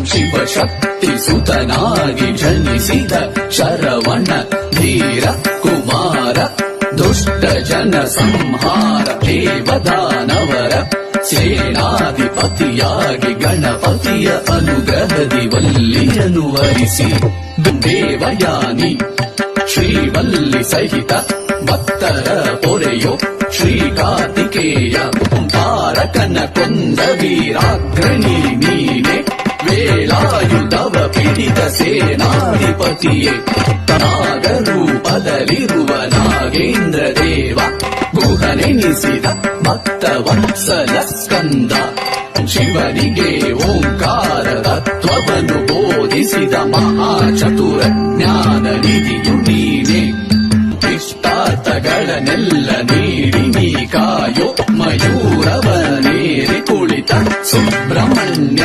ಶಿವಶಕ್ತಿ ಸುತನಾಗಿ ಜನಿಸಿದ ಶರವಣ ಧೀರ ಕುಮಾರ ದುಷ್ಟ ಜನ ಸಂಹಾರ ದೇವದಾನವರ ಸೇನಾಧಿಪತಿಯಾಗಿ ಗಣಪತಿಯ ಅನುಗ್ರಹದಿ ವಲ್ಲಿಯನ್ನು ವರಿಸಿ ದೇವಯಾನಿ ಶ್ರೀವಲ್ಲಿ ಸಹಿತ ಭಕ್ತರ ಪೊರೆಯೋ ಶ್ರೀ ಕಾರ್ತಿಕೇಯ ತಾರಕನ ಕೊಂದ ವೀರಾಗ್ರಣಿ ನೀನೆ ವೇಲಾಯುಧವ ಪಿಡಿದ ಸೇನಾಧಿಪತಿಯೇ ನಾಗರೂಪದಲ್ಲಿರುವ ನಾಗೇಂದ್ರ ದೇವ ಗುಹನೆನಿಸಿದ ಭಕ್ತ ವತ್ಸಲ ಸ್ಕಂದ ಶಿವನಿಗೆ ಓಂಕಾರ ತತ್ವವನ್ನು ಬೋಧಿಸಿದ ಮಹಾಚತುರ ಜ್ಞಾನ ನಿಧಿಯು ನೀನೆ ಇಷ್ಟಾರ್ಥಗಳನ್ನೆಲ್ಲ ನೀಡಿ ನೀ ಕಾಯೋ ಮಯೂರವನೇರಿ ಕುಳಿತ ಸುಬ್ರಹ್ಮಣ್ಯ